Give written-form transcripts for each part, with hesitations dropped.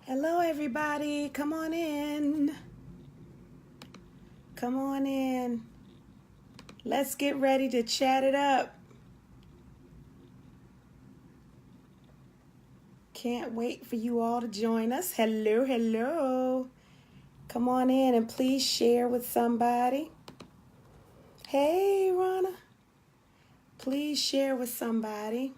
Hello, everybody. Come on in. Come on in. Let's get ready to chat it up. Can't wait for you all to join us. Hello, hello. Come on in and please share with somebody. Hey, Rana. Please share with somebody.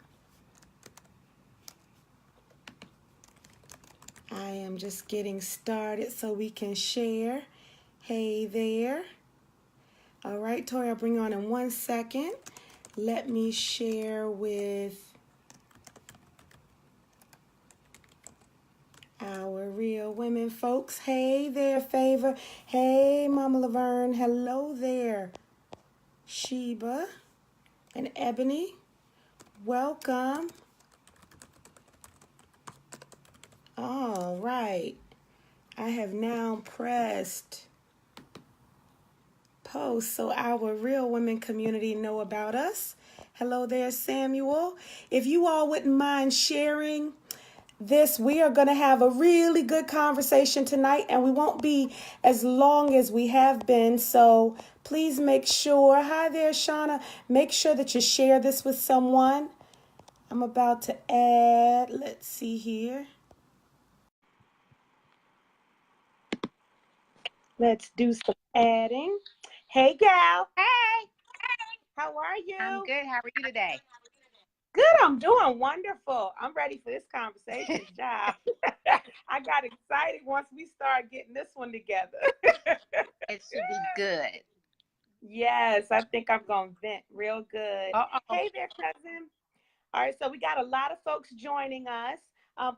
I am just getting started so we can share. Hey there. All right, Tori, I'll bring you on in 1 second. Let me share with our real women folks. Hey there, Favor. Hey, Mama Laverne. Hello there, Sheba and Ebony. Welcome. All right. I have now pressed post so our real women community know about us. Hello there, Samuel. If you all wouldn't mind sharing this, we are going to have a really good conversation tonight, and we won't be as long as we have been. So please make sure, hi there, Shauna, make sure that you share this with someone. I'm about to add, let's see here. Let's do some adding. Hey, gal. Hey, How are I'm you? good. How are you today? Good, I'm doing wonderful. I'm ready for this conversation, job. I got excited once we started getting this one together. It should be good. Yes, I think I'm going to vent real good. Uh-oh. Hey there, cousin. All right, so we got a lot of folks joining us.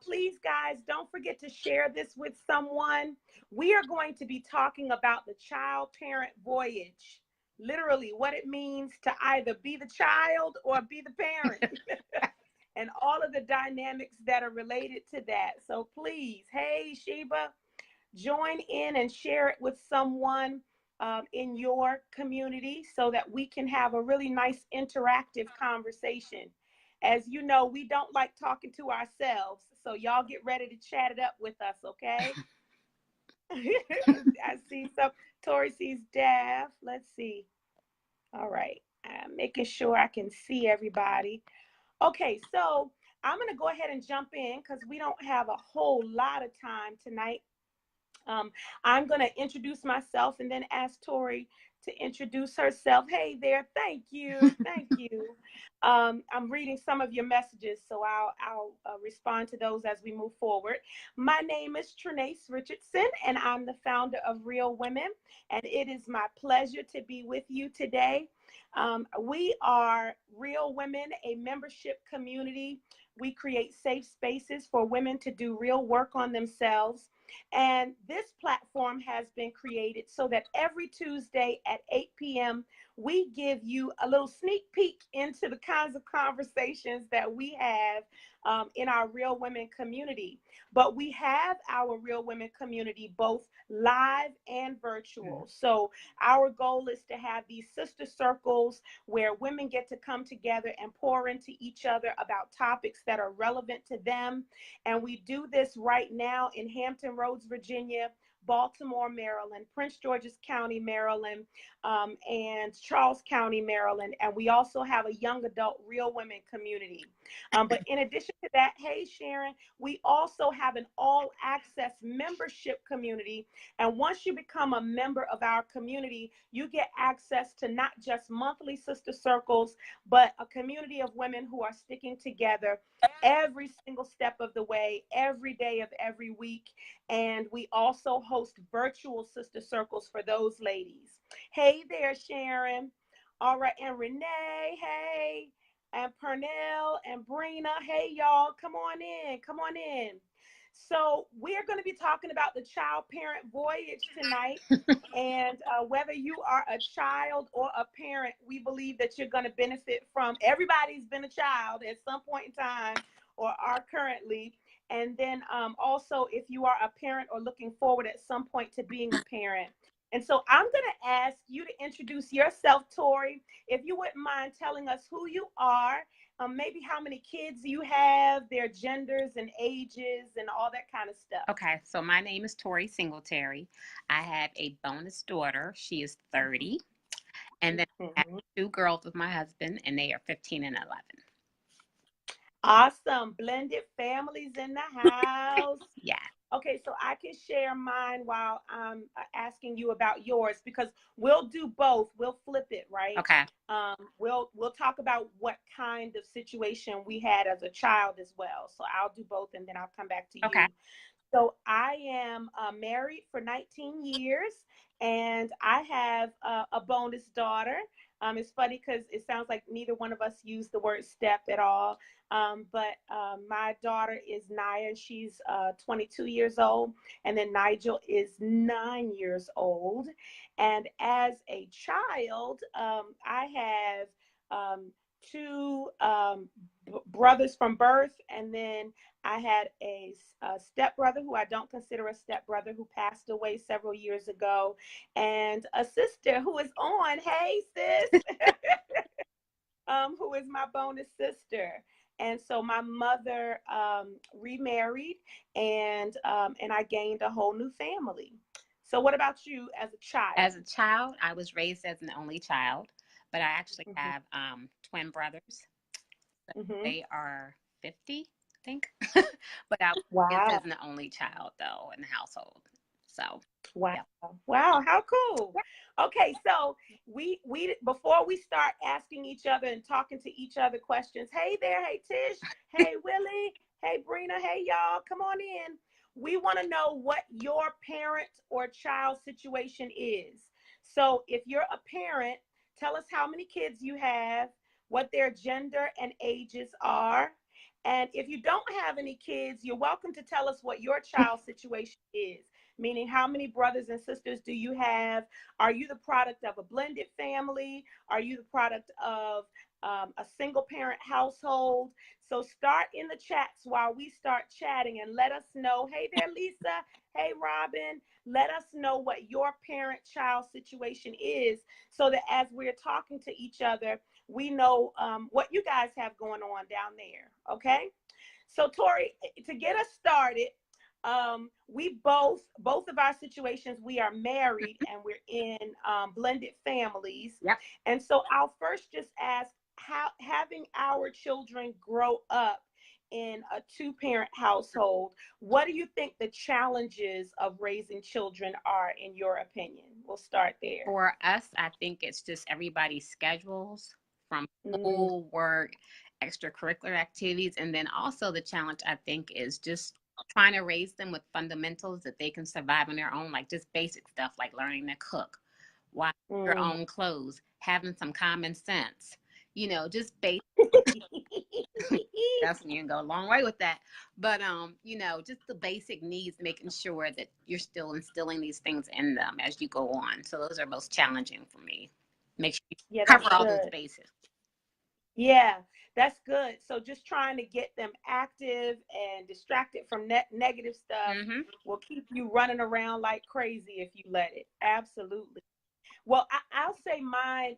Please, guys, don't forget to share this with someone. We are going to be talking about the child parent voyage, literally, what it means to either be the child or be the parent, and all of the dynamics that are related to that. So please, hey, Sheba, join in and share it with someone in your community so that we can have a really nice interactive conversation. As you know, we don't like talking to ourselves, so y'all get ready to chat it up with us, okay? I see some. Tori sees Dav. Let's see. All right. I'm making sure I can see everybody. Okay, so I'm going to go ahead and jump in because we don't have a whole lot of time tonight. Um, I'm going to introduce myself and then ask Tori to introduce herself. Hey there, thank you, thank you. I'm reading some of your messages, so I'll respond to those as we move forward. My name is Trinace Richardson, and I'm the founder of Real Women, and it is my pleasure to be with you today. We are Real Women, a membership community. We create safe spaces for women to do real work on themselves, and this platform has been created so that every Tuesday at 8 p.m., we give you a little sneak peek into the kinds of conversations that we have in our Real Women community. But we have our Real Women community both live and virtual. So our goal is to have these sister circles where women get to come together and pour into each other about topics that are relevant to them, and we do this right now in Hampton Roads, Virginia, Baltimore, Maryland, Prince George's County, Maryland, and Charles County, Maryland. And we also have a young adult Real Women community. But in addition to that, hey, Sharon, we also have an all access membership community. And once you become a member of our community, you get access to not just monthly sister circles, but a community of women who are sticking together every single step of the way, every day of every week. And we also host virtual sister circles for those ladies. Hey there, Sharon. All right. And Renee, hey. And Pernell and Brina, hey, y'all. Come on in. Come on in. So, we're going to be talking about the child parent voyage tonight. And whether you are a child or a parent, we believe that you're going to benefit from. Everybody's been a child at some point in time or are currently. And then also, if you are a parent or looking forward at some point to being a parent. And so I'm going to ask you to introduce yourself, Tori, if you wouldn't mind telling us who you are maybe how many kids you have, their genders and ages, and all that kind of stuff. Okay, so my name is Tori Singletary. I have a bonus daughter. She is 30. And then I have Mhm. two girls with my husband, and they are 15 and 11. Awesome. Blended families in the house. Yeah. Okay, so I can share mine while I'm asking you about yours because we'll do both. We'll flip it, right? Okay. We'll talk about what kind of situation we had as a child as well. So I'll do both, and then I'll come back to Okay. you. So I am married for 19 years, and I have a bonus daughter. It's funny because it sounds like neither one of us used the word step at all. But my daughter is Naya, and she's 22 years old. And then Nigel is 9 years old. And as a child, I have two brothers from birth, and then I had a stepbrother who I don't consider a stepbrother who passed away several years ago, and a sister who is on. Hey, sis, who is my bonus sister. And so my mother remarried, and I gained a whole new family. So what about you as a As child? a child, I was raised as an only child, but I actually Hmm. have twin brothers. Hmm. They are 50, I think. But I was raised Wow. as an only child, though, in the household. So, Wow. yeah. Wow, how cool. Okay, so we before we start asking each other and talking to each other questions, hey there, hey Tish, hey Willie, hey Brina, hey y'all, come on in. We want to know what your parent or child situation is. So if you're a parent, tell us how many kids you have, what their gender and ages are. And if you don't have any kids, you're welcome to tell us what your child situation is, meaning how many brothers and sisters do you have? Are you the product of a blended family? Are you the product of a single parent household? So start in the chats while we start chatting and let us know. Hey there, Lisa. Hey, Robin. Let us know what your parent child situation is so that as we're talking to each other, we know what you guys have going on down there. Okay. So, Tori, to get us started, we both of our situations, we are married and we're in blended families. Yep. And so I'll first just ask, how having our children grow up in a two-parent household, what do you think the challenges of raising children are in your opinion? We'll start there. For us, I think it's just everybody's schedules from Mm, school, work, extracurricular activities. And then also the challenge, I think, is just trying to raise them with fundamentals that they can survive on their own, like just basic stuff like learning to cook, wash your mm. own clothes, having some common sense, just basic. That's you can go a long way with that. But just the basic needs, making sure that you're still instilling these things in them as you go on. So those are most challenging for me. Make sure you Yeah, that's cover all those good. bases. Yeah, that's good. So just trying to get them active and distracted from negative stuff Mm-hmm. will keep you running around like crazy if you let it. Absolutely. Well, I'll say my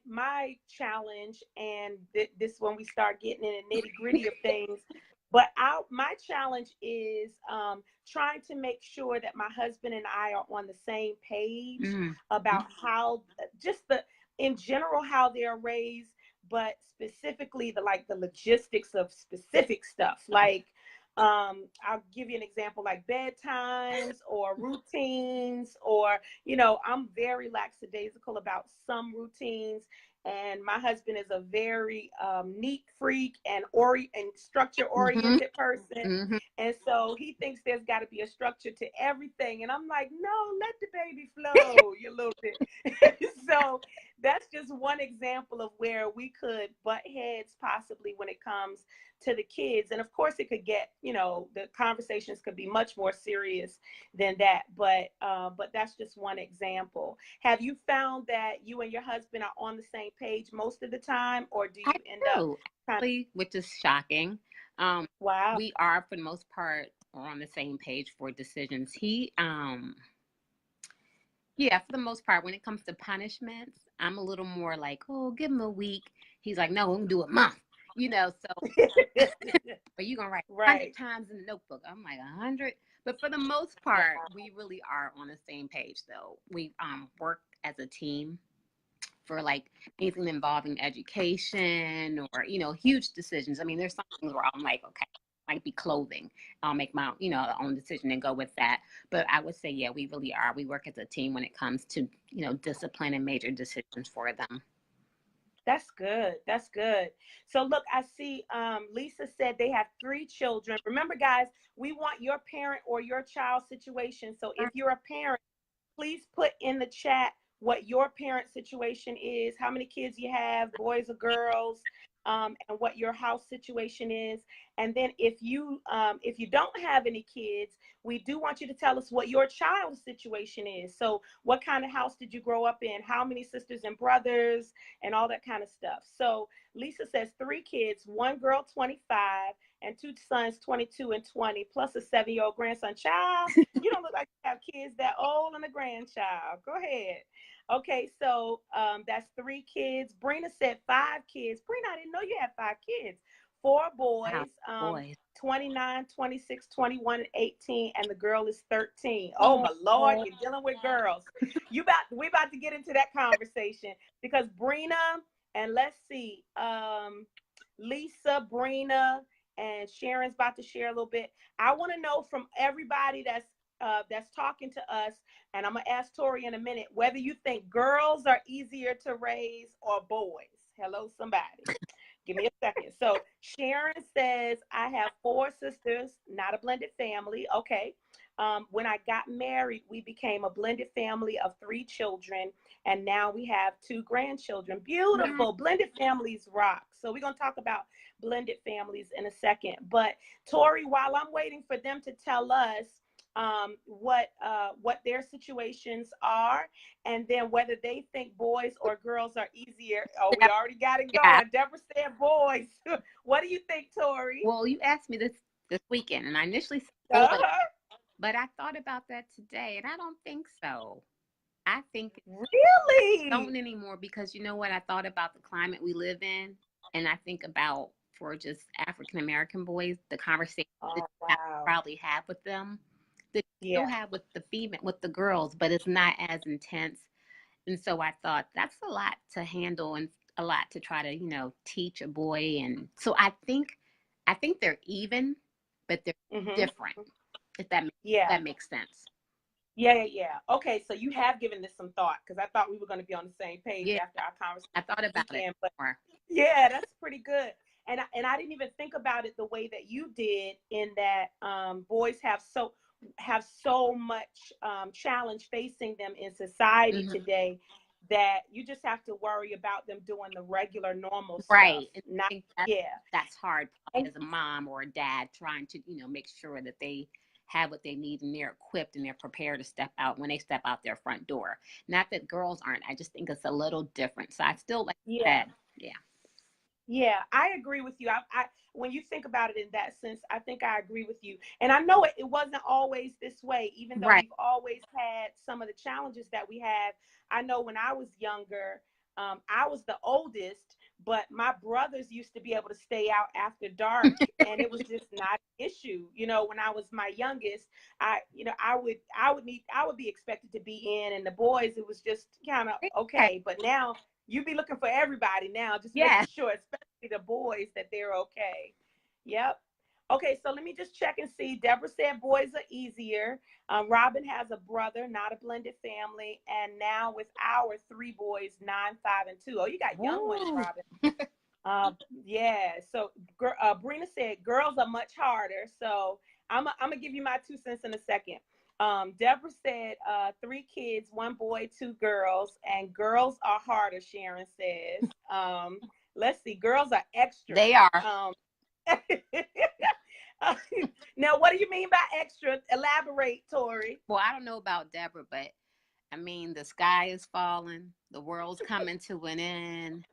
challenge, and this when we start getting in the nitty gritty of things. But my challenge is trying to make sure that my husband and I are on the same page Mm-hmm. about how just the in general how they're raised, but specifically the logistics of specific stuff like I'll give you an example like bedtimes or routines or I'm very lackadaisical about some routines, and my husband is a very neat freak and structure Mm-hmm. oriented person, Mm-hmm. and so he thinks there's got to be a structure to everything, and I'm like, no, let the baby flow you little bit. So that's just one example of where we could butt heads possibly when it comes to the kids, and of course it could get, the conversations could be much more serious than that, but that's just one example. Have you found that you and your husband are on the same page most of the time, or do I you end up do, kind of, actually, which is shocking. Um, wow. we are, for the most part, on the same page for decisions. Yeah, for the most part, when it comes to punishments, I'm a little more like, oh, give him a week. He's like, no, we're gonna do a month. So but you're gonna write Right. 100 times in the notebook. I'm like 100. But for the most part, we really are on the same page though. We work as a team for like anything involving education or, huge decisions. I mean, there's some things where I'm like, okay, might be clothing. I'll make my, own decision and go with that. But I would say, yeah, we really are. We work as a team when it comes to, discipline and major decisions for them. That's good. That's good. So look, I see Lisa said they have 3 children. Remember, guys, we want your parent or your child situation. So if you're a parent, please put in the chat what your parent situation is, how many kids you have, boys or girls, and what your house situation is. And then if you don't have any kids, we do want you to tell us what your child's situation is. So what kind of house did you grow up in? How many sisters and brothers and all that kind of stuff. So Lisa says 3 kids, 1 girl 25 and 2 sons 22 and 20, plus a 7-year-old grandson. Child, you don't look like you have kids that old and a grandchild. Go ahead. Okay, so that's 3 kids. Brina said 5 kids. Brina, I didn't know you had 5 kids. 4 boys, Wow, boys. 29, 26, 21, and 18, and the girl is 13. Oh Oh, my Lord, you're dealing with girls. We about to get into that conversation because Brina and let's see, Lisa, Brina, and Sharon's about to share a little bit. I want to know from everybody that's talking to us, and I'm gonna ask Tori in a minute whether you think girls are easier to raise or boys. Hello, somebody. Give me a second. So Sharon says, I have 4 sisters, not a blended family. Okay. When I got married, we became a blended family of 3 children, and now we have 2 grandchildren. Beautiful. Blended families rock. So we're going to talk about blended families in a second. But Tori, while I'm waiting for them to tell us what their situations are, and then whether they think boys or girls are easier. Oh, we already got it yeah. going. Deborah said boys. What do you think, Tori? Well, you asked me this weekend, and I initially said boys, but I thought about that today, and I don't think so. I think don't Really? anymore because you know what? I thought about the climate we live in, and I think about for just African American boys, the conversation that Oh, I wow. probably have with them that you Yeah. still have with the girls, but it's not as intense. And so I thought that's a lot to handle and a lot to try to, teach a boy. And so I think they're even, but they're Mm-hmm. different, if that Yeah. makes sense. Yeah. Okay, so you have given this some thought because I thought we were going to be on the same page Yeah, after our conversation I thought this about it weekend, but more. yeah, that's pretty good. And I didn't even think about it the way that you did, in that boys have so much challenge facing them in society Hmm. today, that you just have to worry about them doing the regular normal stuff. Right. And I Not think yeah. that's hard And as a mom or a dad trying to, make sure that they have what they need and they're equipped and they're prepared to step out when they step out their front door. Not that girls aren't. I just think it's a little different. So I still like yeah. that. Yeah. Yeah, I agree with you. When you think about it in that sense, I think I agree with you. And I know it wasn't always this way, even though Right. we've always had some of the challenges that we have. I know when I was younger, I was the oldest, but my brothers used to be able to stay out after dark, and it was just not an issue. When I was my youngest, I would be expected to be in, and the boys, it was just kind of Okay. okay. But now you be looking for everybody now, just making Yeah. sure, especially the boys, that they're okay. Yep. Okay, so let me just check and see. Deborah said boys are easier. Robin has a brother, not a blended family. And now with our 3 boys, 9, 5, and 2. Oh, you got young ones, Woo. Robin. Yeah. So Brina said girls are much harder. So I'm going to give you my 2 cents in a second. Deborah said 3 kids, 1 boy, 2 girls, and girls are harder, Sharon says. Let's see, girls are extra. They are. Now, what do you mean by extra? Elaborate, Tori. Well, I don't know about Deborah, but I mean, the sky is falling, the world's coming to an end.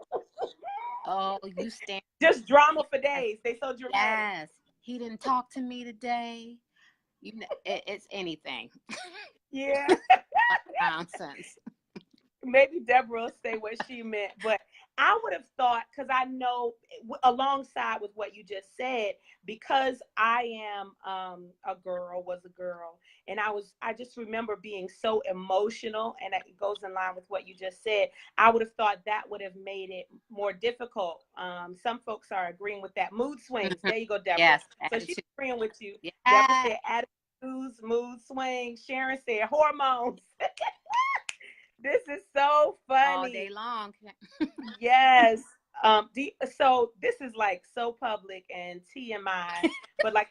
Oh, you stand. Just drama for Yes. days. They so dramatic. Yes. He didn't talk to me today. It's anything. Yeah. Nonsense. Maybe Deborah will say what she meant, but I would have thought, because I know, alongside with what you just said, because I am a girl, was a girl, and I just remember being so emotional, and it goes in line with what you just said. I would have thought that would have made it more difficult. Some folks are agreeing with that. Mood swings. Mhm. There you go, Deborah. Yes, So she's attitude. agreeing with you. Deborah Yeah, said attitudes, mood swings. Sharon said hormones. This is so all day funny. long. Yes. So this is like so public and TMI, but like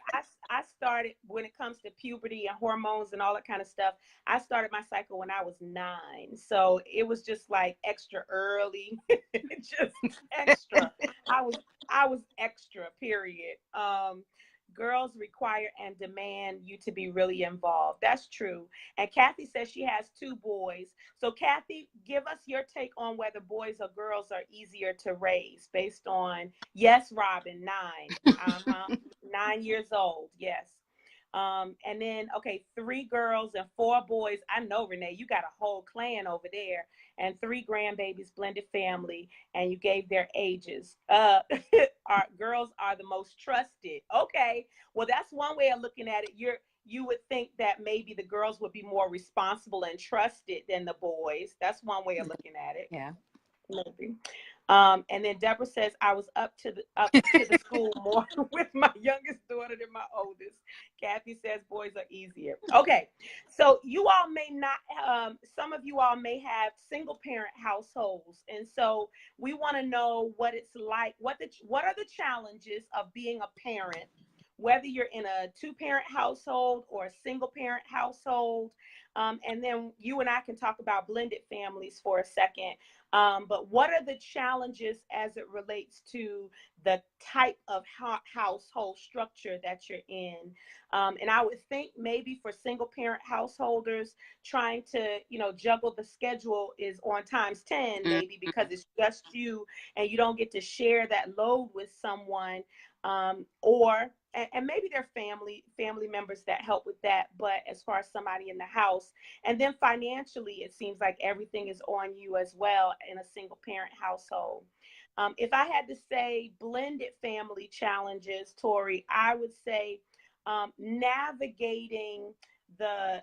I started when it comes to puberty and hormones and all that kind of stuff. I started my cycle when I was 9, so it was just like extra early, just extra. I was I was extra. Period. Girls require and demand you to be really involved. That's true. And Kathy says she has 2 boys. So, Kathy, give us your take on whether boys or girls are easier to raise based on, yes, Robin, 9. Uh-huh. 9 years old. Yes. And then, okay, 3 girls and 4 boys. I know, Renee, you got a whole clan over there, and 3 grandbabies, blended family, and you gave their ages. Our girls are the most trusted. Okay, well, that's one way of looking at it. You would think that maybe the girls would be more responsible and trusted than the boys. That's one way of looking at it. Yeah. Maybe. And then Deborah says I was up to the school more with my youngest daughter than my oldest. Kathy says boys are easier. Okay, so you all may not. Some of you all may have single parent households, and so we want to know what it's like. What are the challenges of being a parent, whether you're in a 2 parent household or a single parent household. And then you and I can talk about blended families for a second. But what are the challenges as it relates to the type of household structure that you're in? And I would think maybe for single parent householders, trying to, juggle the schedule is on times 10, maybe because it's just you and you don't get to share that load with someone. Or and maybe they're family members that help with that, but as far as somebody in the house, and then financially it seems like everything is on you as well in a single parent household. If I had to say blended family challenges, Tori, I would say navigating the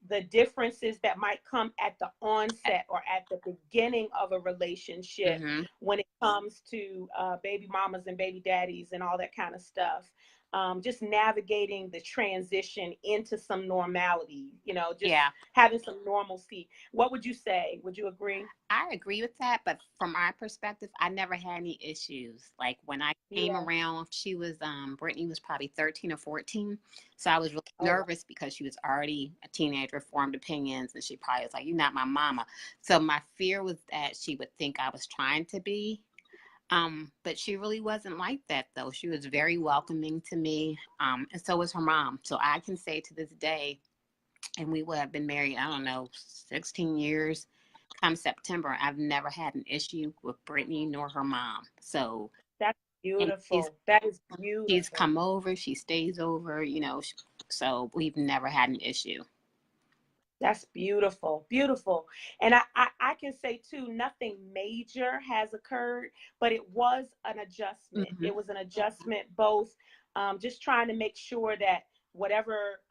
the differences that might come at the onset or at the beginning of a relationship Mm-hmm. when it comes to baby mamas and baby daddies and all that kind of stuff. Just navigating the transition into some normality, just Yeah. having some normalcy. What would you say? Would you agree? I agree with that, but from my perspective, I never had any issues. Like when I came Yeah. around, she was Brittany was probably 13 or 14. So I was really Oh, wow. nervous because she was already a teenager, formed opinions, and she probably was like, "You're not my mama." So my fear was that she would think I was trying to be. But she really wasn't like that though. She was very welcoming to me. And so was her mom. So I can say to this day, and we would have been married, I don't know, 16 years. Come September, I've never had an issue with Brittany nor her mom. So, That's and beautiful. That is she's beautiful. come over, she stays over, so we've never had an issue. That's beautiful, beautiful. And I can say too, nothing major has occurred, but it was an adjustment. Mm-hmm. It was an adjustment, both just trying to make sure that whatever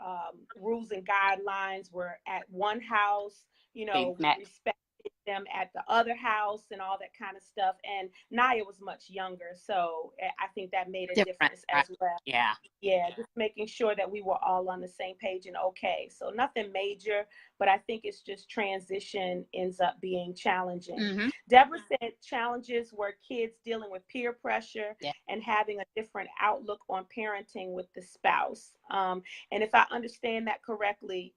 rules and guidelines were at one house, They we met respected them at the other house and all that kind of stuff. And Naya was much younger, so I think that made a different, difference right? as well. Yeah. Yeah, just making sure that we were all on the same page and okay. So nothing major, but I think it's just transition ends up being challenging. Mm-hmm. Deborah said challenges were kids dealing with peer pressure Yeah. and having a different outlook on parenting with the spouse. And if I understand that correctly,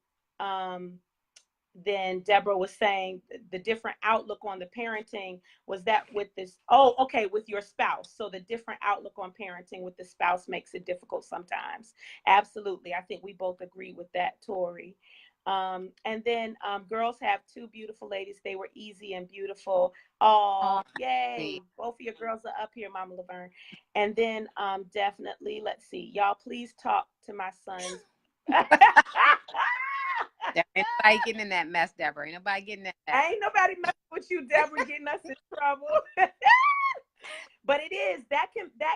then Deborah was saying the different outlook on the parenting was that with this, oh, okay, with your spouse. So the different outlook on parenting with the spouse makes it difficult sometimes. Absolutely. I think we both agree with that, Tori. And then girls have 2 beautiful ladies. They were easy and beautiful. Oh, Oh, sweet. yay. Both of your girls are up here, Mama Laverne. And then definitely, let's see, y'all please talk to my sons. Ain't nobody getting in that mess, Deborah. Ain't nobody getting in that. Ain't nobody messing with you, Deborah, getting us in trouble. But it is that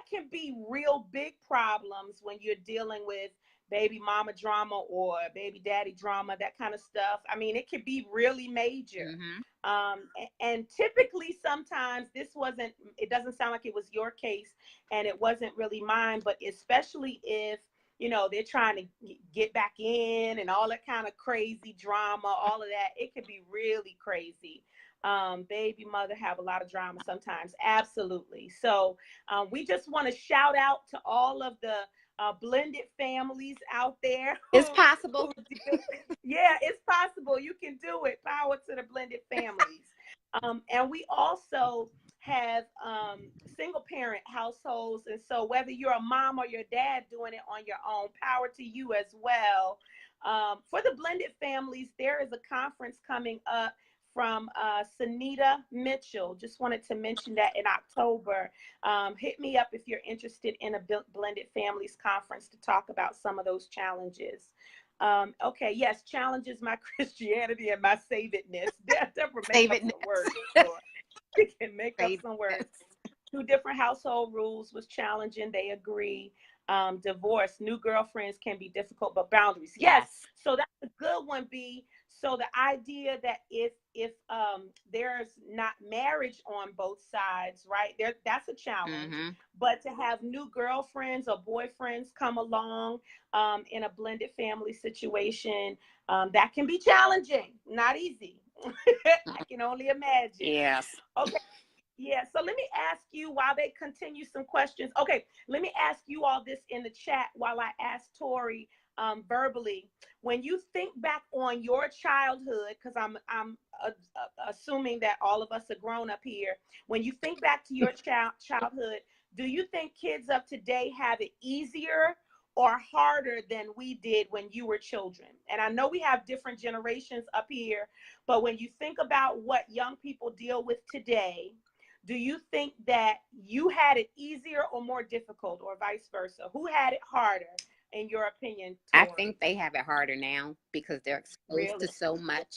can be real big problems when you're dealing with baby mama drama or baby daddy drama, that kind of stuff. I mean, it could be really major. And typically sometimes it doesn't sound like it was your case and it wasn't really mine, but especially if, they're trying to get back in and all that kind of crazy drama, all of that, it could be really crazy. Baby mother have a lot of drama sometimes. Absolutely. So we just want to shout out to all of the blended families out there. It's possible. Yeah, it's possible. You can do it. Power to the blended families. And we also have single parent households. And so whether you're a mom or your dad doing it on your own, power to you as well. For the blended families, there is a conference coming up from Sunita Mitchell. Just wanted to mention that in October. Hit me up if you're interested in a blended families conference to talk about some of those challenges. Okay, yes, challenges my Christianity and my savedness. Deborah make up some words. She can make up some words. 2 different household rules was challenging. They agree. Divorce, new girlfriends can be difficult, but boundaries. Yes. So that's a good one, B. So the idea that if there's not marriage on both sides, right, that's a challenge. But to have new girlfriends or boyfriends come along in a blended family situation, that can be challenging, not easy. I can only imagine. Yes. Okay. Yeah, so let me ask you while they continue some questions. Okay, let me ask you all this in the chat while I ask Tori verbally. When you think back on your childhood, because I'm assuming that all of us are grown up here. When you think back to your childhood, do you think kids of today have it easier or harder than we did when you were children? And I know we have different generations up here, but when you think about what young people deal with today, do you think that you had it easier or more difficult, or vice versa? Who had it harder, in your opinion, Tori? I think they have it harder now because they're exposed to so much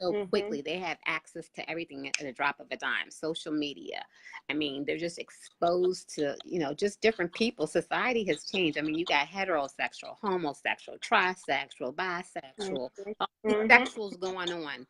so quickly. They have access to everything at a drop of a dime. Social media. I mean, they're just exposed to, just different people. Society has changed. I mean, you got heterosexual, homosexual, trisexual, bisexual, all these sexuals going on,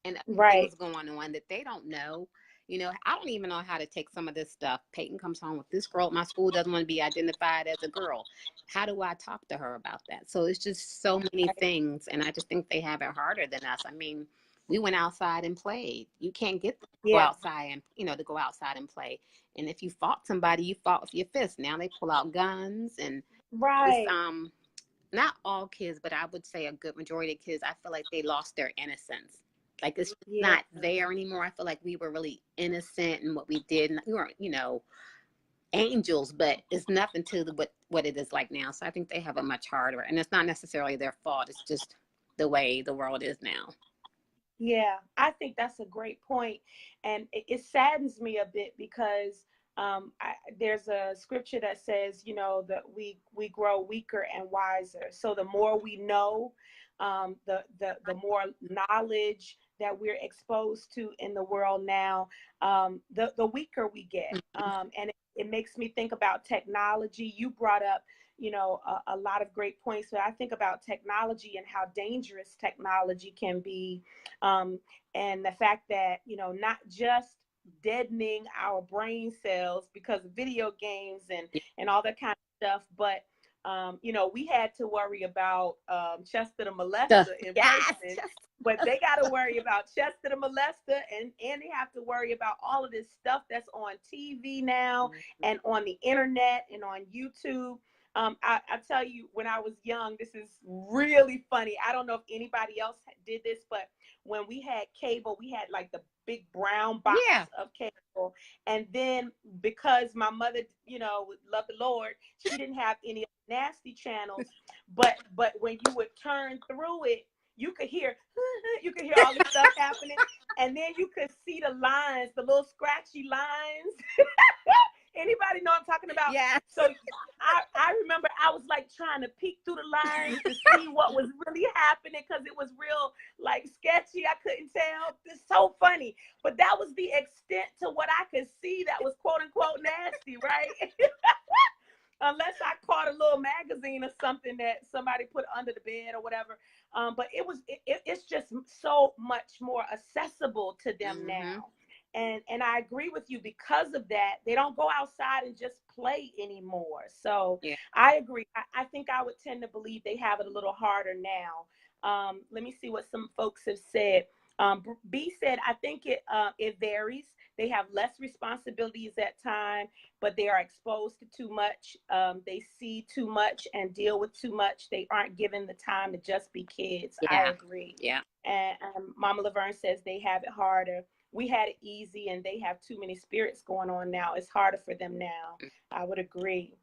and things going on that they don't know. I don't even know how to take some of this stuff. Peyton comes home with this girl at my school doesn't want to be identified as a girl. How do I talk to her about that? So it's just so many things. And I just think they have it harder than us. I mean, we went outside and played. You can't get to go outside and, to go outside and play. And if you fought somebody, you fought with your fist. Now they pull out guns and not all kids, but I would say a good majority of kids, I feel like they lost their innocence. Like it's not there anymore. I feel like we were really innocent in what we did. And we weren't, angels, but it's nothing to what it is like now. So I think they have it much harder. And it's not necessarily their fault. It's just the way the world is now. Yeah, I think that's a great point. And it saddens me a bit because there's a scripture that says, that we grow weaker and wiser. So the more we know, the more knowledge that we're exposed to in the world now, the weaker we get. And it makes me think about technology. You brought up, a lot of great points, but I think about technology and how dangerous technology can be. And the fact that, not just deadening our brain cells because of video games and all that kind of stuff, but we had to worry about Chester the molester in person, but they got to worry about Chester the molester, and they have to worry about all of this stuff that's on TV now and on the internet and on YouTube. I tell you, when I was young, this is really funny. I don't know if anybody else did this, but when we had cable, we had like the big brown box of cable. And then because my mother, loved the Lord, she didn't have any nasty channels. But when you would turn through it, you could hear all this stuff happening. And then you could see the lines, the little scratchy lines. Anybody know what I'm talking about? Yeah. So I remember I was like trying to peek through the lines to see what was really happening because it was real, like, sketchy. I couldn't tell. It's so funny. But that was the extent to what I could see that was quote unquote nasty, right? Unless I caught a little magazine or something that somebody put under the bed or whatever. But it's just so much more accessible to them now. And I agree with you, because of that, they don't go outside and just play anymore. So Yeah. I agree. I think I would tend to believe they have it a little harder now. Let me see what some folks have said. B said, I think it varies. They have less responsibilities at time, but they are exposed to too much. They see too much and deal with too much. They aren't given the time to just be kids. Yeah. I agree. Yeah. And Mama Laverne says they have it harder. We had it easy, and they have too many spirits going on now. It's harder for them now. I would agree.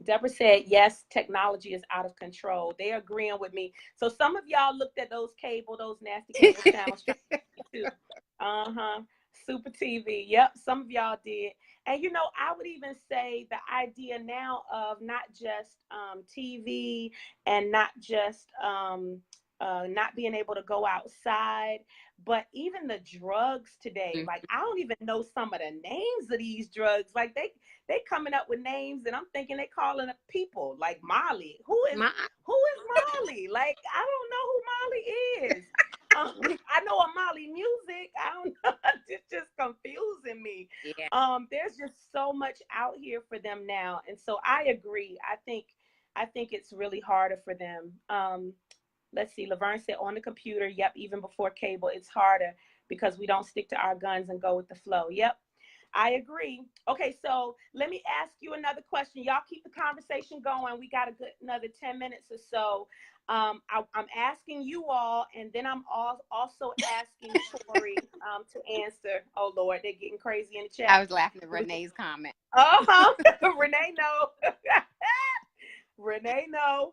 Deborah said, yes, technology is out of control. They're agreeing with me. So some of y'all looked at those nasty cable channels too. Uh-huh. Super TV. Yep, some of y'all did. And, I would even say the idea now of not just TV and not just not being able to go outside, but even the drugs today. Like, I don't even know some of the names of these drugs. Like, they coming up with names, and I'm thinking they calling up people like Molly. Who is Molly? Like, I don't know who Molly is. I know a Molly music. I don't know. It's just confusing me. Yeah. There's just so much out here for them now, and so I agree. I think it's really harder for them. Let's see. Laverne said on the computer. Yep. Even before cable, it's harder because we don't stick to our guns and go with the flow. Yep. I agree. Okay, so let me ask you another question. Y'all keep the conversation going. We got another 10 minutes or so. I'm asking you all, and then I'm also asking Tori to answer. Oh, Lord, they're getting crazy in the chat. I was laughing at Renee's comment. Renee, no. Renee, no.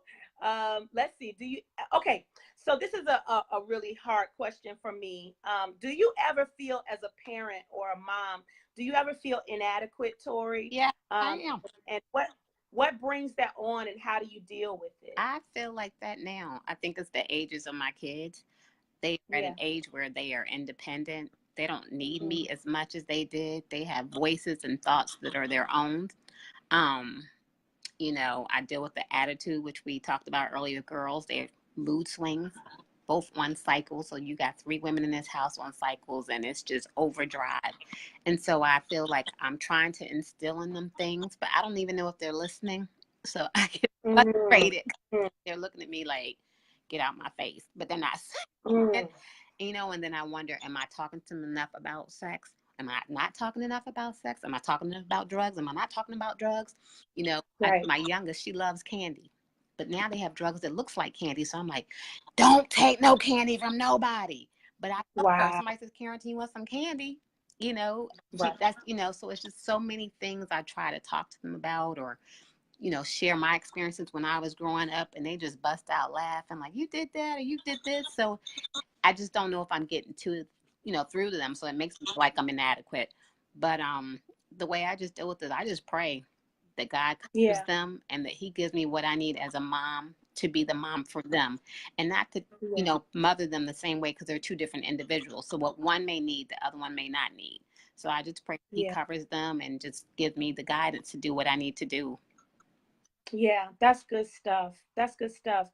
Let's see. Okay, so this is a really hard question for me. Do you ever feel, as a parent or a mom, do you ever feel inadequate, Tori? Yeah, I am. And what brings that on, and how do you deal with it? I feel like that now. I think it's the ages of my kids. They are at an age where they are independent. They don't need me as much as they did. They have voices and thoughts that are their own. I deal with the attitude, which we talked about earlier. Girls, their mood swings, both on cycles. So you got 3 women in this house on cycles, and it's just overdrive. And so I feel like I'm trying to instill in them things, but I don't even know if they're listening. So I get frustrated. They're looking at me like, get out my face, but they're not saying it. And then I wonder, am I talking to them enough about sex? Am I not talking enough about sex? Am I talking enough about drugs? Am I not talking about drugs? My youngest, she loves candy. But now they have drugs that looks like candy. So I'm like, don't take no candy from nobody. But I know her. Somebody says, Karen, you want some candy? So it's just so many things I try to talk to them about, or, share my experiences when I was growing up, and they just bust out laughing like, you did that or you did this. So I just don't know if I'm getting through to them. So it makes me feel like I'm inadequate. But the way I just deal with it, I just pray that God covers them, and that He gives me what I need as a mom to be the mom for them, and not to, mother them the same way, because they're 2 different individuals. So what one may need, the other one may not need. So I just pray He covers them and just gives me the guidance to do what I need to do. Yeah, that's good stuff. That's good stuff.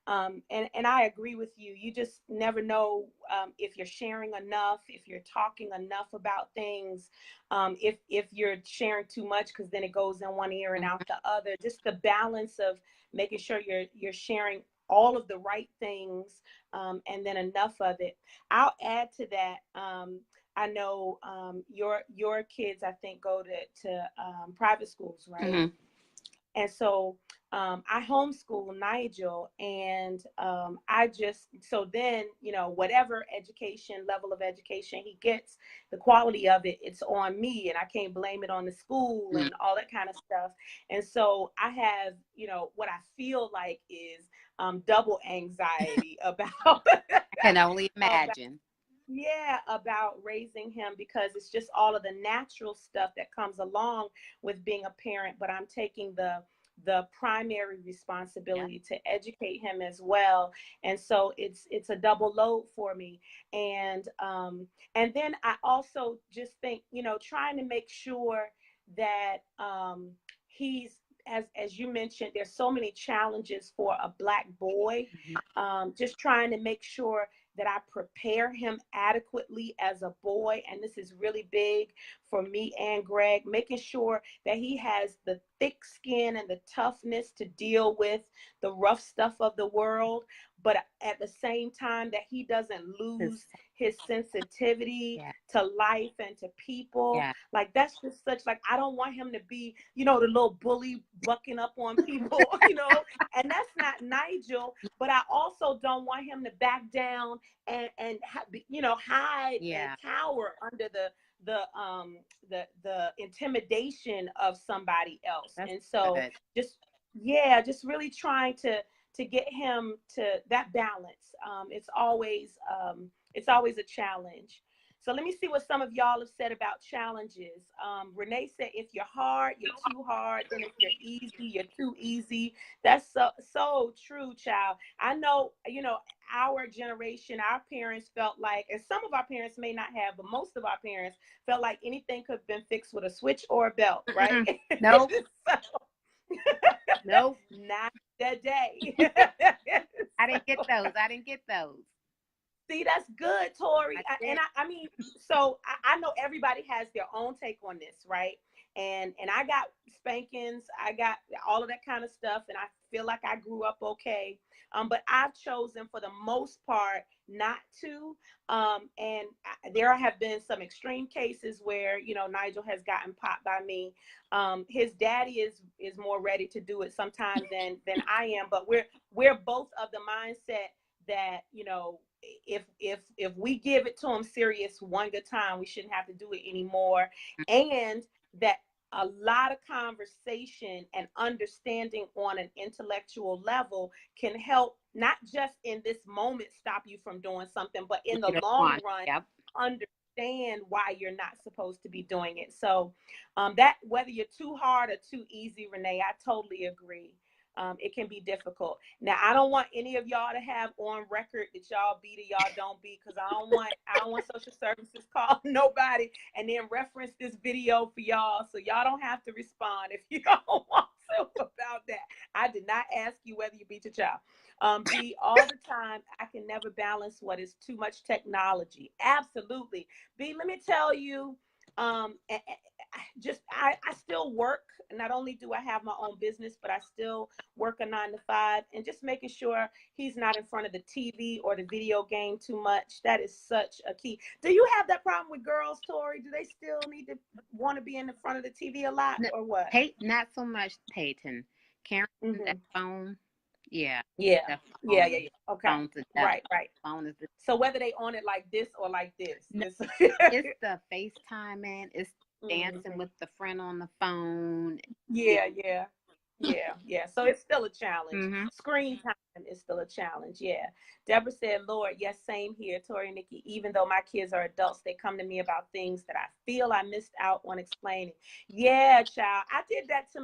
And I agree with you. You just never know if you're sharing enough, if you're talking enough about things, if you're sharing too much, because then it goes in one ear and out the other. Just the balance of making sure you're sharing all of the right things, and then enough of it. I'll add to that. I know your kids, I think, go to private schools, right? And so I homeschool Nigel, and so then, whatever level of education he gets, the quality of it, it's on me, and I can't blame it on the school and all that kind of stuff. And so I have, what I feel like is double anxiety about. I can only imagine. About raising him, because it's just all of the natural stuff that comes along with being a parent, but I'm taking the the primary Yeah. responsibility to educate him as well. And so it's a double load for me. And then I also just think, you know, trying to make sure that he's, as you mentioned, there's so many challenges for a Black boy. Mhm. Just trying to make sure that I prepare him adequately as a boy. And this is really big for me and Greg, making sure that he has the thick skin and the toughness to deal with the rough stuff of the world, but at the same time that he doesn't lose his sensitivity Yeah. to life and to people. Yeah. Like, that's just such, like, I don't want him to be, you know, the little bully bucking up on people, you know, and that's not Nigel. But I also don't want him to back down and you know, hide and Yeah. cower under the intimidation of somebody else. That's And so good. just, yeah, just really trying to get him to that balance. It's always a challenge. So let me see what some of y'all have said about challenges. Renee said, if you're hard, you're too hard. Then if you're easy, you're too easy. That's so true, child. I know, you know, our generation, our parents felt like, and some of our parents may not have, but most of our parents felt like anything could have been fixed with a switch or a belt, right? Mm-mm. Nope. So, Nope. not that day. I didn't get So, those. I didn't get those. see, that's good, Tori. I did. I mean, so I know everybody has their own take on this, right? And I got spankings, I got all of that kind of stuff, and I feel like I grew up okay. But I've chosen for the most part not to. There have been some extreme cases where, you know, Nigel has gotten popped by me. His daddy is more ready to do it sometimes than I am, but we're both of the mindset that, you know, if we give it to him serious one good time, we shouldn't have to do it anymore. And that a lot of conversation and understanding on an intellectual level can help, not just in this moment stop you from doing something, but in the Later long on. run Yep. understand why you're not supposed to be doing it. So that, whether you're too hard or too easy, Renee, I totally agree. It can be difficult. Now, I don't want any of y'all to have on record that y'all beat or y'all don't beat, because I don't want social services call nobody and then reference this video for y'all. So y'all don't have to respond if you don't want to about that. I did not ask you whether you beat your child. B, all the time, I can never balance what is too much technology. Absolutely. B, let me tell you, I still work. Not only do I have my own business, but I still work a 9 to 5, and just making sure he's not in front of the TV or the video game too much. That is such a key. Do you have that problem with girls, Tori? Do they still need to want to be in the front of the TV a lot, No, or what? Not so much Peyton. Karen, that Mm-hmm. phone. Yeah. Yeah. The Yeah. Yeah. phone. Yeah. Okay. Phone to death. Right. Right. Phone is the So whether they on it like this or like this, no, it's it's the FaceTiming, it's dancing Mhm. with the friend on the phone. Yeah. Yeah, yeah, yeah, yeah. So it's still a challenge. Mm-hmm. Screen time is still a challenge. Yeah. Deborah said, Lord, yes, same here, Tori and Nikki. Even though my kids are adults, they come to me about things that I feel I missed out on explaining. Yeah, child. I did that to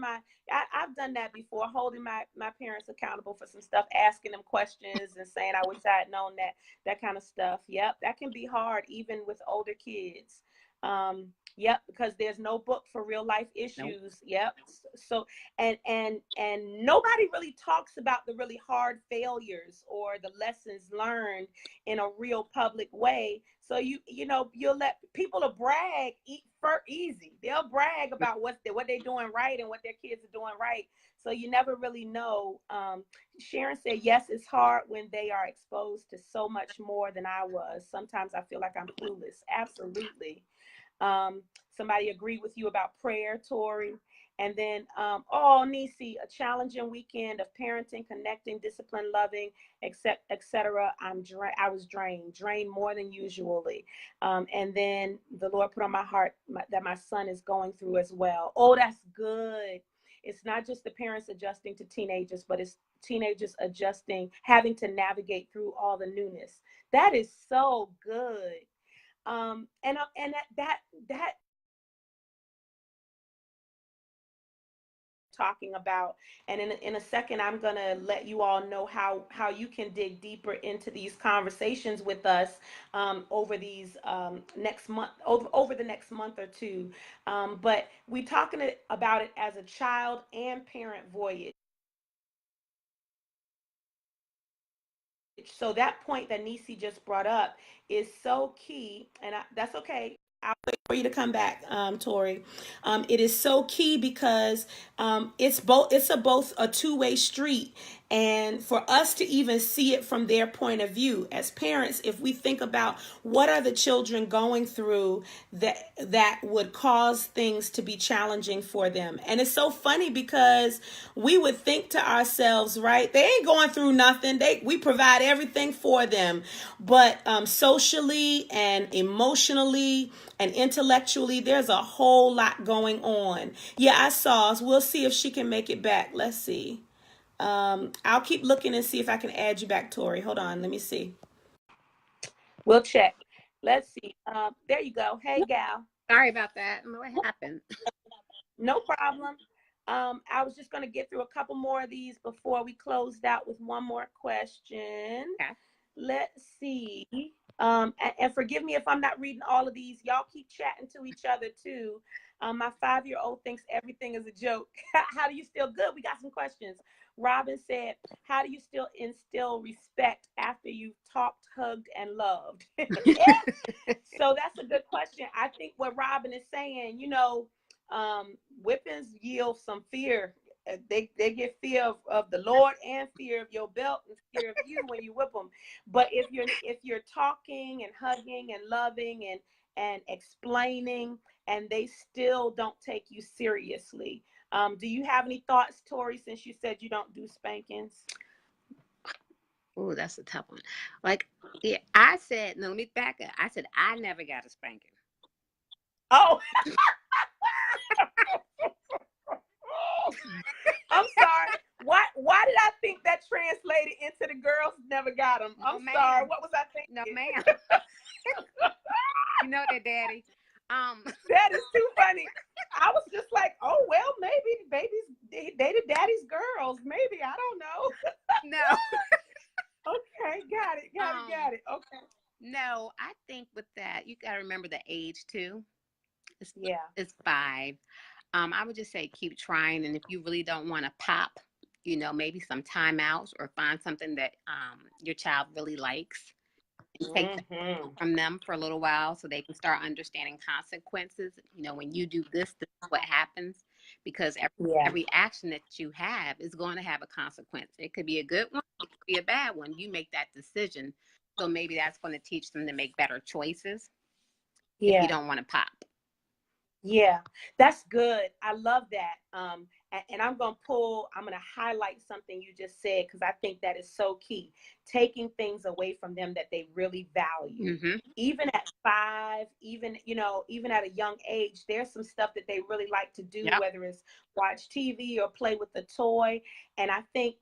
I've done that before, holding my parents accountable for some stuff, asking them questions and saying, I wish I had known that kind of stuff. Yep. That can be hard, even with older kids. Yep, because there's no book for real life Nope. issues. Yep. So and nobody really talks about the really hard failures or the lessons learned in a real public way. So you know, you'll let people to brag eat for easy. They'll brag about what they're doing right and what their kids are doing right. So you never really know. Sharon said, yes, it's hard when they are exposed to so much more than I was. Sometimes I feel like I'm clueless. Absolutely. Somebody agreed with you about prayer, Tori. And then, oh, Nisi, a challenging weekend of parenting, connecting, discipline, loving, etc. I was drained more than usually. And then the Lord put on my heart that my son is going through as well. Oh, that's good. It's not just the parents adjusting to teenagers, but it's teenagers adjusting, having to navigate through all the newness. That is so good. And that talking about. And in a second, I'm going to let you all know how you can dig deeper into these conversations with us over these next month, over the next month or two. But we're talking about it as a child and parent voyage. So that point that Nisi just brought up is so key, and that's okay. I'll wait for you to come back, Tori. It is so key because it's both. It's a both a two-way street, and for us to even see it from their point of view as parents, if we think about what are the children going through that would cause things to be challenging for them, and it's so funny because we would think to ourselves, right? They ain't going through nothing. We provide everything for them, but socially and emotionally and intellectually, there's a whole lot going on. Yeah, I saw. We'll see if she can make it back. Let's see. I'll keep looking and see if I can add you back, Tori. Hold on. Let me see. We'll check. Let's see. There you go. Hey, gal. Sorry about that. What happened? No problem. I was just going to get through a couple more of these before we closed out with one more question. Okay. Let's see. And forgive me if I'm not reading all of these. Y'all keep chatting to each other too. My 5-year-old thinks everything is a joke. How do you still good? We got some questions. Robin said, how do you still instill respect after you've talked, hugged, and loved? So that's a good question. I think what Robin is saying, whippings yield some fear. They get fear of the Lord and fear of your belt and fear of you when you whip them. But if you're talking and hugging and loving and explaining, and they still don't take you seriously, do you have any thoughts, Tori? Since you said you don't do spankings. Oh, that's a tough one. Like, yeah, I said, no, let me back up. I said I never got a spanking. Oh. I'm sorry. Why did I think that translated into the girls never got them? I'm sorry. What was I thinking? No, ma'am. You know that, Daddy. That is too funny. I was just like, oh well, maybe babies dated daddy's girls. Maybe, I don't know. No. Okay, got it. Okay. No, I think with that, you got to remember the age too. Yeah. It's 5. I would just say keep trying, and if you really don't want to pop, maybe some timeouts or find something that your child really likes. Take from them for a little while so they can start understanding consequences. When you do this is what happens, because every action that you have is going to have a consequence. It could be a good one, it could be a bad one. You make that decision. So maybe that's going to teach them to make better choices if you don't want to pop. Yeah, that's good. I love that. And I'm going to highlight something you just said, because I think that is so key. Taking things away from them that they really value. Mm-hmm. Even at 5, even at a young age, there's some stuff that they really like to do, whether it's watch TV or play with the toy. And I think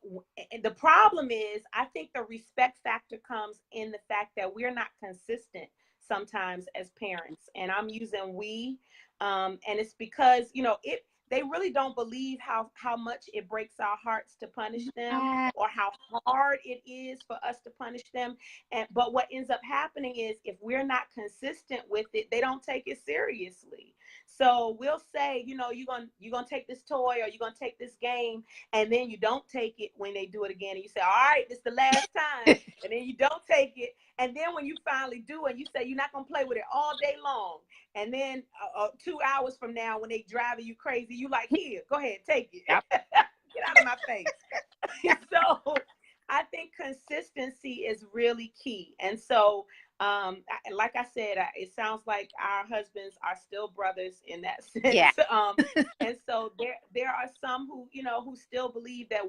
the problem is, I think the respect factor comes in the fact that we're not consistent sometimes as parents. And I'm using we. And it's because, they really don't believe how much it breaks our hearts to punish them, or how hard it is for us to punish them. But what ends up happening is, if we're not consistent with it, they don't take it seriously. So we'll say, you're gonna take this toy, or you're gonna take this game, and then you don't take it when they do it again. And you say, all right, this is the last time. And then you don't take it. And then when you finally do it, you say you're not gonna play with it all day long. And then 2 hours from now, when they driving you crazy, you like, here, go ahead, take it. Yep. Get out of my face. So I think consistency is really key. And so, like I said, it sounds like our husbands are still brothers in that sense. Yeah. And so there are some who still believe that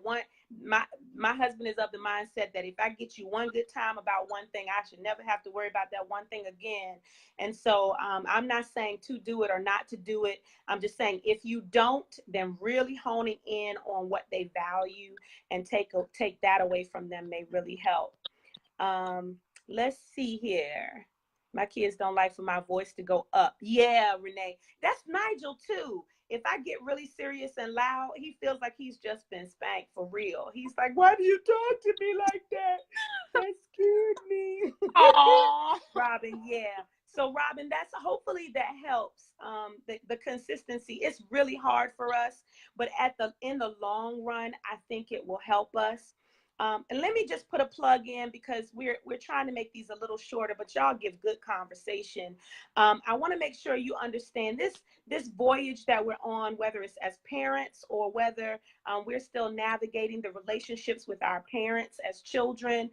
my husband is of the mindset that if I get you one good time about one thing, I should never have to worry about that one thing again. And so I'm not saying to do it or not to do it. I'm just saying, if you don't, then really honing in on what they value and take that away from them may really help. Let's see here. My kids don't like for my voice to go up. Yeah, Renee. That's Nigel too. if I get really serious and loud, he feels like he's just been spanked for real. He's like, why do you talk to me like that? That scared me. Aww. Robin, yeah. So Robin, that's hopefully that helps. The consistency. It's really hard for us, but in the long run, I think it will help us. And let me just put a plug in because we're trying to make these a little shorter, but y'all give good conversation. I want to make sure you understand this voyage that we're on, whether it's as parents or whether we're still navigating the relationships with our parents as children.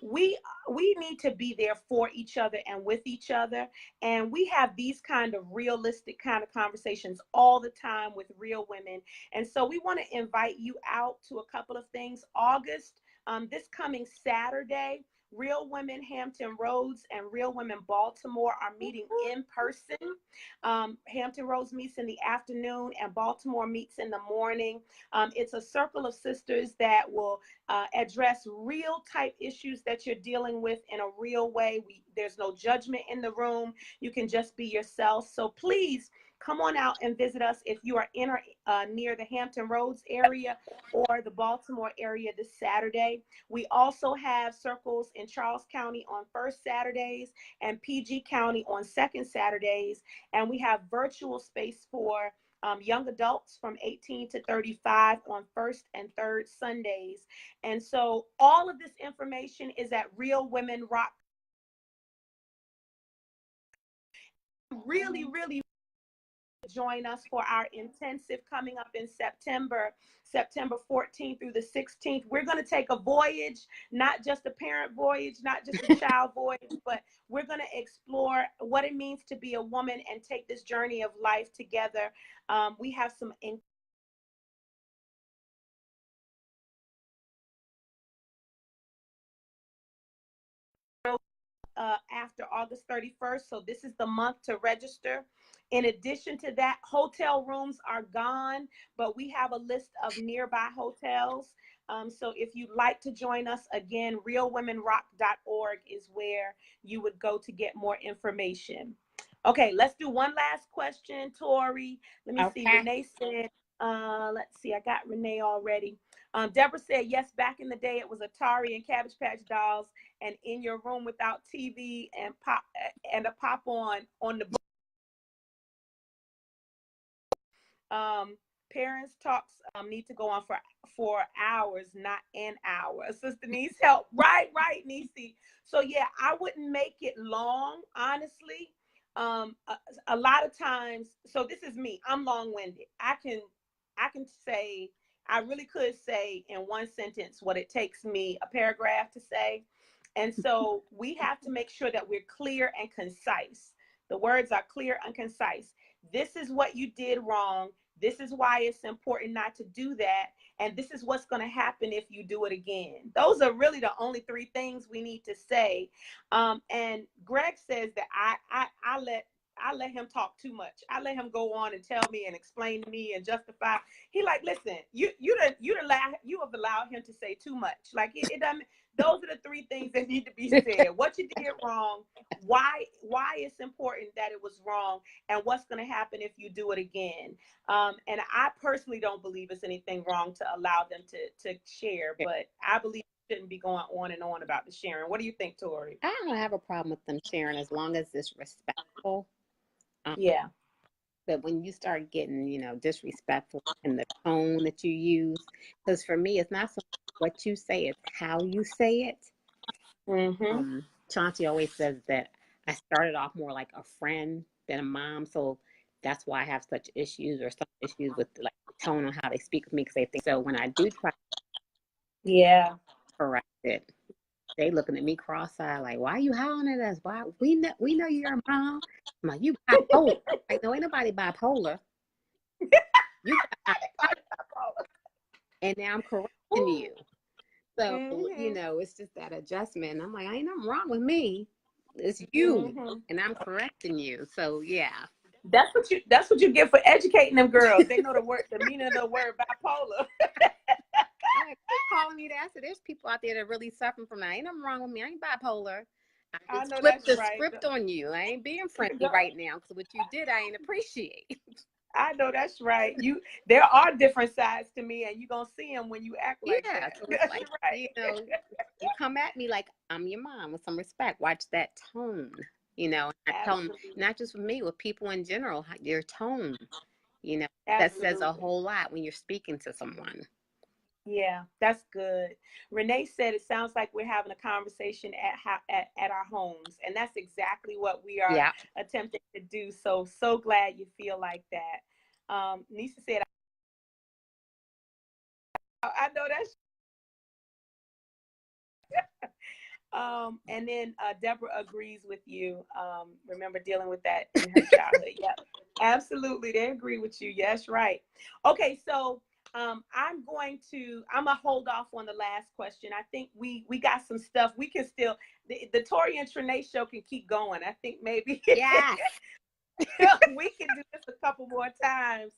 We need to be there for each other and with each other, and we have these kind of realistic kind of conversations all the time with real women. And so we want to invite you out to a couple of things. August, this coming Saturday, Real Women Hampton Roads and Real Women Baltimore are meeting in person. Hampton Roads meets in the afternoon and Baltimore meets in the morning. It's a circle of sisters that will address real type issues that you're dealing with in a real way. There's no judgment in the room. You can just be yourself. So please come on out and visit us if you are in or near the Hampton Roads area or the Baltimore area this Saturday. We also have circles in Charles County on first Saturdays and PG County on second Saturdays. And we have virtual space for young adults from 18 to 35 on first and third Sundays. And so all of this information is at Real Women Rock. Really join us for our intensive coming up in September 14th through the 16th. We're going to take a voyage, not just a parent voyage, not just a child voyage, but we're going to explore what it means to be a woman and take this journey of life together. We have some after August 31st. So this is the month to register. In addition to that, hotel rooms are gone, but we have a list of nearby hotels. So if you'd like to join us, again, realwomenrock.org is where you would go to get more information. Okay, let's do one last question, Tori. Let me see. Renee said, let's see, I got Renee already. Deborah said, yes, back in the day, it was Atari and Cabbage Patch Dolls and in your room without TV and a pop on the parents talks need to go on for hours, not an hour. A sister needs help. Right, Nisi. So yeah, I wouldn't make it long, honestly. A lot of times, so this is me. I'm long-winded. I can say, I really could say in one sentence what it takes me a paragraph to say. And so we have to make sure that we're clear and concise. The words are clear and concise. This is what you did wrong. This is why it's important not to do that. And this is what's going to happen if you do it again. Those are really the only three things we need to say. And Greg says that I let him talk too much. I let him go on and tell me and explain to me and justify. He like, listen, you have allowed him to say too much. Like it doesn't. Those are the three things that need to be said. What you did wrong, why it's important that it was wrong, and what's going to happen if you do it again. And I personally don't believe it's anything wrong to allow them to share, but I believe it shouldn't be going on and on about the sharing. What do you think, Tori? I don't have a problem with them sharing as long as it's respectful. Yeah. But when you start getting, disrespectful in the tone that you use, because for me, it's not so much what you say, it's how you say it. Mm-hmm. Chauncey always says that I started off more like a friend than a mom, so that's why I have such issues or some issues with like the tone on how they speak with me, because they think so when I do try to correct it, they looking at me cross-eyed like, why are you hollering at us? Why we know you're a mom. I'm like, you bipolar. Like, no, ain't nobody bipolar. You and now I'm correcting you. So, it's just that adjustment. I'm like, ain't nothing wrong with me. It's you. And I'm correcting you. So yeah. That's what you get for educating them girls. They know the meaning of the word bipolar. Like, calling me that. So there's people out there that are really suffering from that. Ain't nothing wrong with me. I ain't bipolar. I just flipped the script on you. I ain't being friendly right now because what you did, I ain't appreciate. I know that's right. There are different sides to me, and you're gonna see them when you act like Yeah, that. so it's That's like, right. you know, you come at me like I'm your mom with some respect. Watch that tone, and I tell them, Absolutely. not just with me, with people in general, your tone, you know, that says a Absolutely. whole lot when you're speaking to someone. Yeah, that's good. Renee said it sounds like we're having a conversation at our homes, and that's exactly what we are Yeah. attempting to do. So glad you feel like that. Nisa said, I know that's. And then Deborah agrees with you. Remember dealing with that in her childhood. Yeah, absolutely. They agree with you. Yes, right. Okay, so I'm gonna hold off on the last question. I think we got some stuff we can still. The Tori and Trinae show can keep going. I think maybe Yes. we can do this a couple more times,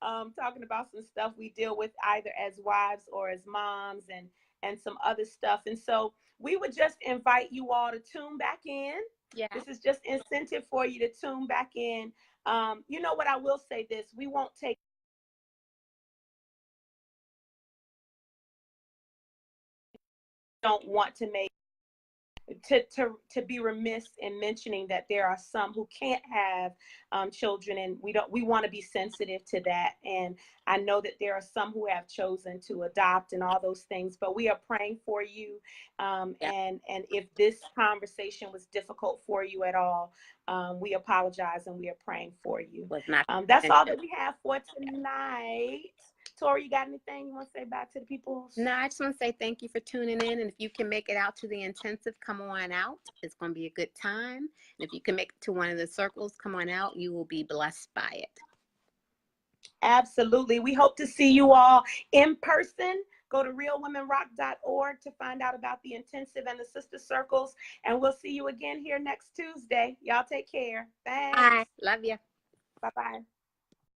talking about some stuff we deal with either as wives or as moms, and some other stuff. And so we would just invite you all to tune back in. Yeah. This is just incentive for you to tune back in. You know what, I will say this: we won't take. Don't want to make to be remiss in mentioning that there are some who can't have children, and we want to be sensitive to that. And I know that there are some who have chosen to adopt and all those things, but we are praying for you. Yeah. And if this conversation was difficult for you at all, we apologize and we are praying for you. Was not. That's all that we have for tonight. Tori, you got anything you want to say back to the people? No, I just want to say thank you for tuning in. And if you can make it out to the intensive, come on out. It's going to be a good time. And if you can make it to one of the circles, come on out. You will be blessed by it. Absolutely. We hope to see you all in person. Go to realwomenrock.org to find out about the intensive and the sister circles. And we'll see you again here next Tuesday. Y'all take care. Thanks. Bye. Love you. Bye-bye.